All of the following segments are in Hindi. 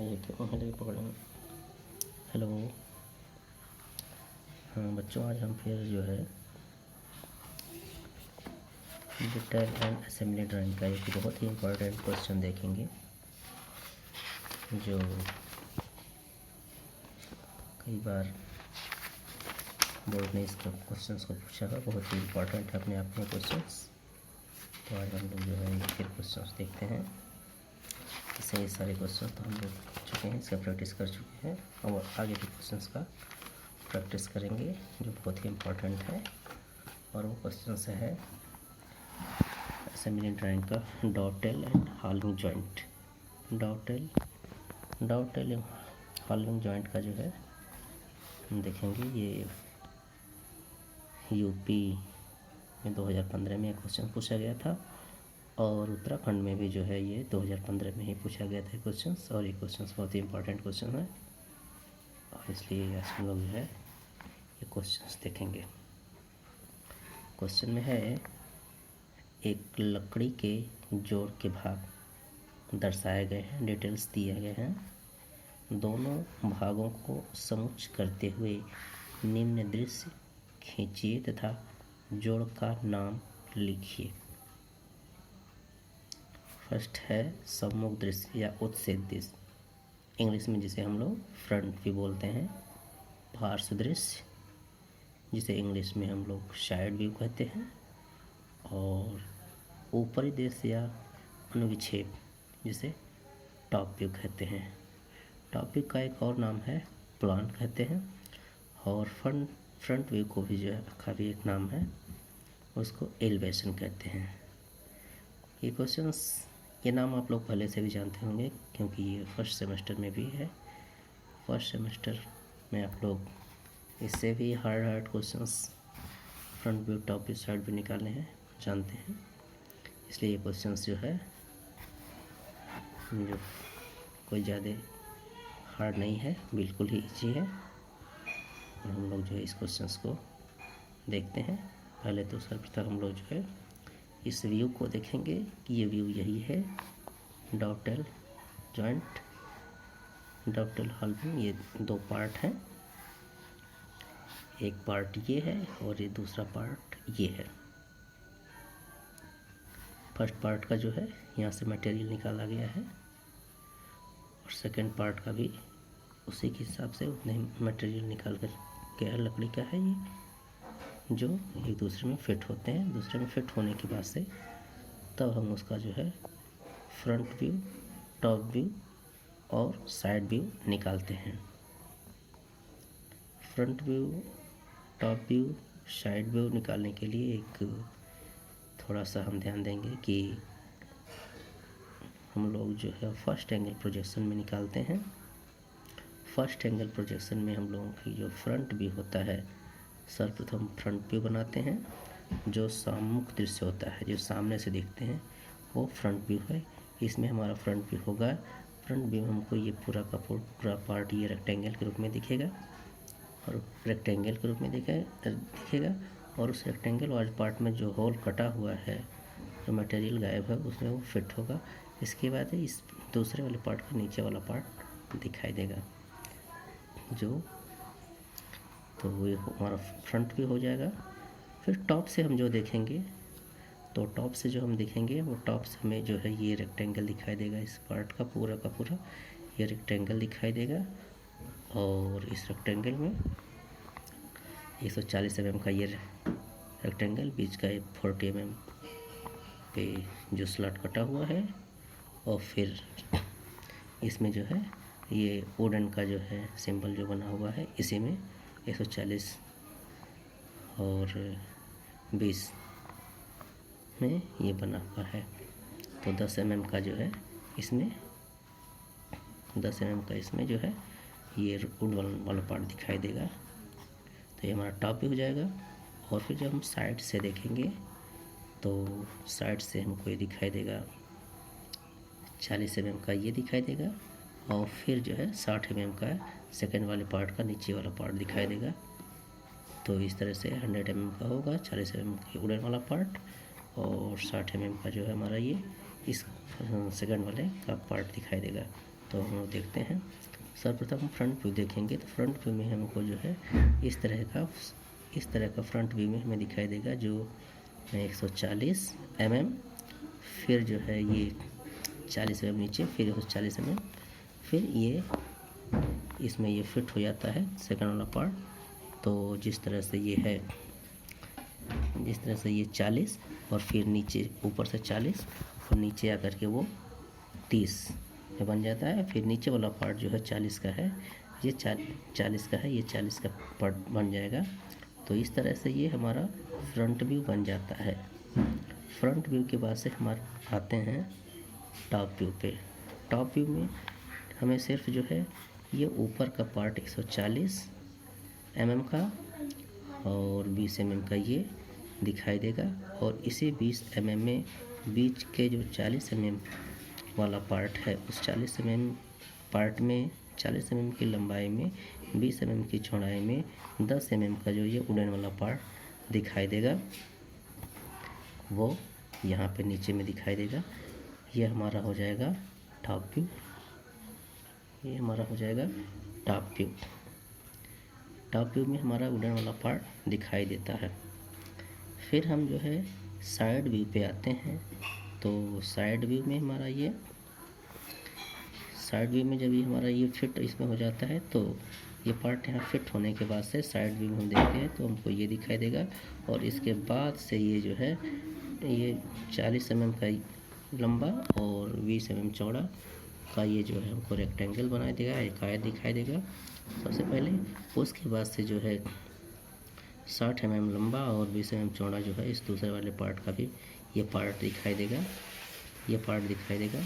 ये क्यों हेलो पकड़े। हेलो। हाँ बच्चों, आज हम फिर जो है डिटेल एंड असेंबली ड्राइंग का एक बहुत ही इम्पोर्टेंट क्वेश्चन देखेंगे, जो कई बार बोर्ड ने इसका क्वेश्चंस को पूछा है। बहुत ही इम्पोर्टेंट है अपने आप में क्वेश्चंस। तो आज हम लोग जो है ये फिर क्वेश्चंस देखते हैं। इससे ये सारे क्वेश्चन तो हम लोग चुके हैं, इसका प्रैक्टिस कर चुके हैं और आगे के क्वेश्चंस का प्रैक्टिस करेंगे, जो बहुत ही इम्पोर्टेंट है। और वो क्वेश्चन है असेंबली ड्राइंग का डॉटेल एंड हॉलोइंग जॉइंट। डॉटेल हॉलोइंग जॉइंट का जो है हम देखेंगे। ये यूपी में 2015 में क्वेश्चन पूछा गया था और उत्तराखंड में भी जो है ये 2015 में ही पूछा गया था क्वेश्चंस। और ये क्वेश्चंस बहुत ही इम्पोर्टेंट क्वेश्चन है और इसलिए आज हम लोग जो है ये क्वेश्चंस देखेंगे। क्वेश्चन में है, एक लकड़ी के जोड़ के भाग दर्शाए गए हैं, डिटेल्स दिए गए हैं। दोनों भागों को समुच्च करते हुए निम्न दृश्य खींचिए तथा जोड़ का नाम लिखिए। फर्स्ट है सम्मुख दृश्य या उत्सेद दृश्य, इंग्लिश में जिसे हम लोग फ्रंट व्यू बोलते हैं। पार्श्व दृश्य, जिसे इंग्लिश में हम लोग साइड व्यू कहते हैं। और ऊपरी दृश्य या अनुविक्षेप, जिसे टॉप व्यू कहते हैं। टॉप व्यू का एक और नाम है प्लान कहते हैं। और फ्रंट व्यू को भी जो है का भी एक नाम है, उसको एलिवेशन कहते हैं। ये क्वेश्चंस, ये नाम आप लोग पहले से भी जानते होंगे क्योंकि ये फर्स्ट सेमेस्टर में भी है। फर्स्ट सेमेस्टर में आप लोग इससे भी hard questions front view, top view, side view निकालने हैं, जानते हैं। इसलिए ये क्वेश्चंस जो है जो कोई ज़्यादा हार्ड नहीं है, बिल्कुल ही इजी है। और हम लोग जो है इस क्वेश्चंस को देखते हैं। पहले तो सर्वप्रथम हम लोग जो है इस व्यू को देखेंगे कि ये व्यू यही है, डॉटेल जॉइंट, डॉटेल हॉलोइंग। ये दो पार्ट हैं, एक पार्ट ये है और ये दूसरा पार्ट ये है। फर्स्ट पार्ट का जो है यहाँ से मटेरियल निकाला गया है और सेकंड पार्ट का भी उसी के हिसाब से उतने मटेरियल निकाल कर गया। लकड़ी का है ये, जो एक दूसरे में फिट होते हैं। दूसरे में फिट होने के बाद से तब हम उसका जो है फ्रंट व्यू, टॉप व्यू और साइड व्यू निकालते हैं। Front view, top view, side view निकालने के लिए एक थोड़ा सा हम ध्यान देंगे कि हम लोग जो है फर्स्ट एंगल प्रोजेक्शन में निकालते हैं। फर्स्ट एंगल प्रोजेक्शन में हम लोगों की जो फ्रंट व्यू होता है, सर्वप्रथम फ्रंट व्यू बनाते हैं। जो सम्मुख दृश्य होता है, जो सामने से देखते हैं, वो फ्रंट व्यू है। इसमें हमारा फ्रंट व्यू होगा। फ्रंट व्यू हमको ये पूरा का पूरा पार्ट ये रेक्टेंगल के रूप में दिखेगा और रेक्टेंगल के रूप में दिखेगा। और उस रेक्टेंगल वाले पार्ट में जो होल कटा हुआ है, जो मटेरियल गायब है, उसमें वो फिट होगा। इसके बाद इस दूसरे वाले पार्ट का नीचे वाला पार्ट दिखाई देगा, जो तो वो हमारा फ्रंट व्यू हो जाएगा। फिर टॉप से हम जो देखेंगे, तो टॉप से जो हम देखेंगे वो टॉप से हमें जो है ये रेक्टेंगल दिखाई देगा। इस पार्ट का पूरा ये रेक्टेंगल दिखाई देगा। और इस रेक्टेंगल में 140 mm का ये रेक्टेंगल, बीच का 40 mm पे जो स्लॉट कटा हुआ है। और फिर इसमें जो है ये वुडन का जो है सिंबल जो बना हुआ है, इसी में 140 और 20 में ये बना हुआ है। तो 10 mm का जो है इसमें 10 mm का इसमें जो है ये वुड वाला पार्ट दिखाई देगा। तो ये हमारा टॉप भी हो जाएगा। और फिर जब हम साइड से देखेंगे तो साइड से हमको ये दिखाई देगा 40 mm का ये दिखाई देगा। और फिर जो है 60 mm का सेकेंड वाले पार्ट का नीचे वाला पार्ट दिखाई देगा। तो इस तरह से 100 mm का होगा 40 mm का वुडन वाला पार्ट, और 60 mm का जो है हमारा ये इस सेकेंड वाले का पार्ट दिखाई देगा। तो हम लोग देखते हैं। सर्वप्रथम फ्रंट व्यू देखेंगे तो फ्रंट व्यू में हमको जो है इस तरह का फ्रंट व्यू में हमें दिखाई देगा, जो 140 mm, फिर जो है ये 40 mm नीचे, फिर 140 mm, फिर ये इसमें ये फिट हो जाता है सेकंड वाला पार्ट। तो जिस तरह से ये 40 और फिर नीचे ऊपर से 40 और नीचे आकर के वो 30 में बन जाता है। फिर नीचे वाला पार्ट जो है 40 का है, ये 40 का है, ये 40 का पार्ट बन जाएगा। तो इस तरह से ये हमारा फ्रंट व्यू बन जाता है। फ्रंट व्यू के बाद से हमारे आते हैं टॉप व्यू पे। टॉप व्यू में हमें सिर्फ जो है ये ऊपर का पार्ट 140 mm का और 20 mm का ये दिखाई देगा, और इसी 20 mm में बीच के जो 40 mm वाला पार्ट है, उस 40 mm पार्ट में 40 mm की लंबाई में 20 mm की चौड़ाई में 10 mm का जो ये उड़न वाला पार्ट दिखाई देगा, वो यहाँ पे नीचे में दिखाई देगा। ये हमारा हो जाएगा टॉप व्यू। ये हमारा हो जाएगा टॉप व्यू। टॉप व्यू में हमारा उड़न वाला पार्ट दिखाई देता है। फिर हम जो है साइड व्यू पे आते हैं। तो साइड व्यू में हमारा ये साइड व्यू में जब ये हमारा ये फिट इसमें हो जाता है, तो ये पार्ट यहाँ फिट होने के बाद से साइड व्यू में हम देखते हैं तो हमको ये दिखाई देगा, और इसके बाद से ये जो है ये 40 mm का लंबा और 20 mm चौड़ा का ये जो है हमको रेक्टेंगल बनाई देगा, एक आयत दिखाई देगा सबसे पहले। उसके बाद से जो है 60 mm लंबा और 20 mm चौड़ा जो है इस दूसरे वाले पार्ट का भी ये पार्ट दिखाई देगा, ये पार्ट दिखाई देगा।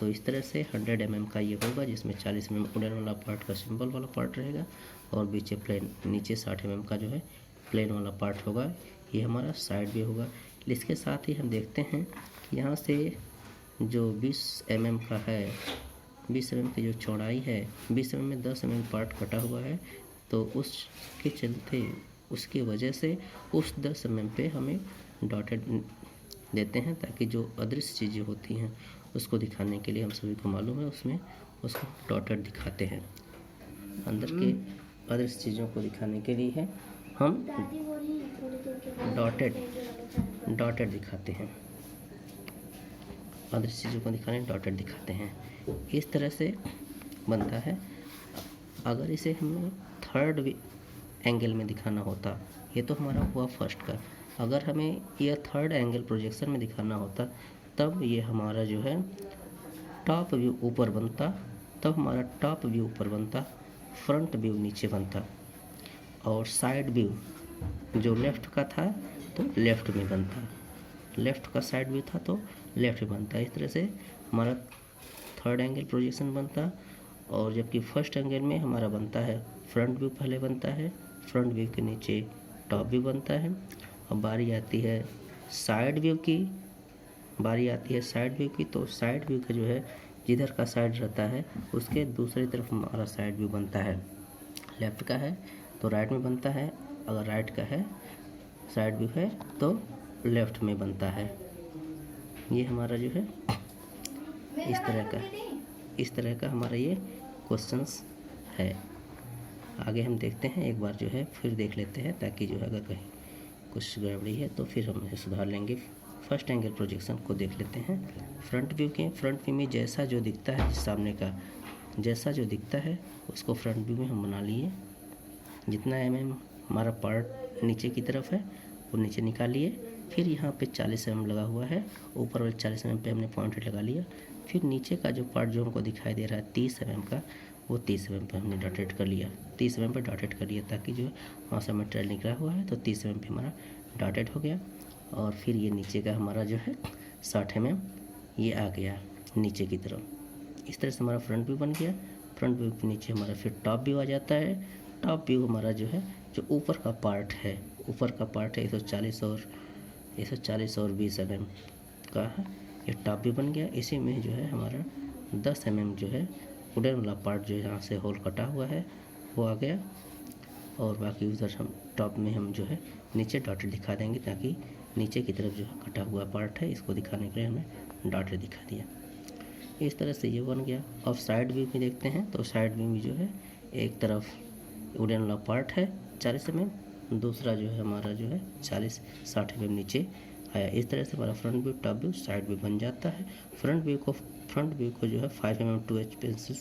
तो इस तरह से 100 mm का ये होगा, जिसमें 40 mm उड़न वाला पार्ट का सिंबल वाला पार्ट रहेगा, और नीचे प्लेन, नीचे 60 mm का जो है प्लेन वाला पार्ट होगा। ये हमारा साइड व्यू होगा। इसके साथ ही हम देखते हैं यहाँ से जो 20 mm का है, 20 mm की जो चौड़ाई है, 20 mm में 10 mm पार्ट कटा हुआ है, तो उसके चलते उसकी वजह से उस 10 mm पे हमें डॉटेड देते हैं, ताकि जो अदृश्य चीज़ें होती हैं उसको दिखाने के लिए, हम सभी को मालूम है, उसमें उसको डॉटेड दिखाते हैं। अंदर के अदृश्य चीज़ों को दिखाने के लिए है हम डॉटेड दिखाते हैं, अदृश्य चीज़ों को दिखाने डॉटेड दिखाते हैं। इस तरह से बनता है। अगर इसे हमें थर्ड एंगल में दिखाना होता, ये तो हमारा हुआ फर्स्ट का, अगर हमें यह थर्ड एंगल प्रोजेक्शन में दिखाना होता, तब ये हमारा जो है टॉप व्यू ऊपर बनता, तब हमारा टॉप व्यू ऊपर बनता, फ्रंट व्यू नीचे बनता, और साइड व्यू जो लेफ़्ट का था तो लेफ़्ट में बनता, लेफ़्ट का साइड व्यू था तो लेफ़्ट में बनता। इस तरह से हमारा थर्ड एंगल प्रोजेक्शन बनता। और जबकि फर्स्ट एंगल में हमारा बनता है फ्रंट व्यू पहले बनता है, फ्रंट व्यू के नीचे टॉप व्यू बनता है। अब बारी आती है साइड व्यू की, तो साइड व्यू का जो है जिधर का साइड रहता है उसके दूसरी तरफ हमारा साइड व्यू बनता है। लेफ़्ट का है तो राइट में बनता है, अगर राइट का है साइड व्यू है तो लेफ़्ट में बनता है। ये हमारा जो है इस तरह का हमारा ये क्वेश्चंस है। आगे हम देखते हैं, एक बार जो है फिर देख लेते हैं, ताकि जो है अगर कहीं कुछ गड़बड़ी है तो फिर हम इसे सुधार लेंगे। फर्स्ट एंगल प्रोजेक्शन को देख लेते हैं। फ्रंट व्यू में जैसा जो दिखता है, सामने का जैसा जो दिखता है उसको फ्रंट व्यू में हम बना लिए। जितना हमारा पार्ट नीचे की तरफ है वो नीचे निकाल लिए। फिर यहाँ पे 40 mm लगा हुआ है, ऊपर वाले 40 mm पे हमने पॉइंट लगा लिया। फिर नीचे का जो पार्ट जो हमको दिखाई दे रहा है 30 mm का, वो 30 mm पे हमने डॉटेड कर लिया, 30 mm पे डॉटेड कर लिया, ताकि जो वहाँ से मटेरियल निकला हुआ है तो 30 mm पे हमारा डॉटेड हो गया। और फिर ये नीचे का हमारा जो है 60 mm ये आ गया नीचे की तरफ। इस तरह से हमारा फ्रंट व्यू बन गया। फ्रंट व्यू के नीचे हमारा फिर टॉप व्यू आ जाता है। टॉप व्यू हमारा जो है जो ऊपर का पार्ट है 140 और 20 mm का है, ये टॉप व्यू बन गया। इसी में जो है हमारा 10 mm जो है उड़न वाला पार्ट जो यहाँ से होल कटा हुआ है वो आ गया, और बाकी उधर हम टॉप में हम जो है नीचे डॉटेड दिखा देंगे, ताकि नीचे की तरफ जो है कटा हुआ पार्ट है इसको दिखाने के लिए हमने डॉटेड दिखा दिया। इस तरह से ये बन गया। अब साइड व्यू में देखते हैं तो साइड व्यू में जो है एक तरफ वुडन वाला पार्ट है 40 mm, दूसरा जो है हमारा जो है 40-60 mm नीचे आया। इस तरह से हमारा front view, top view, side view बन जाता है। फ्रंट व्यू को जो है 5 mm 2H पेंसिल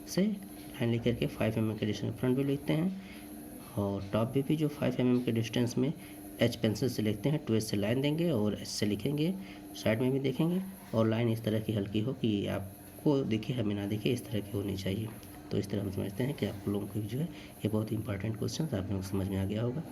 से लाइन लेकर के 5 mm के डिस्टेंस फ्रंट व्यू लिखते हैं, और टॉप व्यू भी जो 5 mm के डिस्टेंस में H पेंसिल से लिखते हैं, 2H से लाइन देंगे और H से लिखेंगे। साइड में भी देखेंगे और लाइन इस तरह की हल्की हो कि आपको दिखे हमें ना दिखे, इस तरह की होनी चाहिए। तो इस तरह हम समझते हैं कि आप लोगों को जो है ये बहुत इंपॉर्टेंट क्वेश्चन आप लोगों को समझ में आ गया होगा।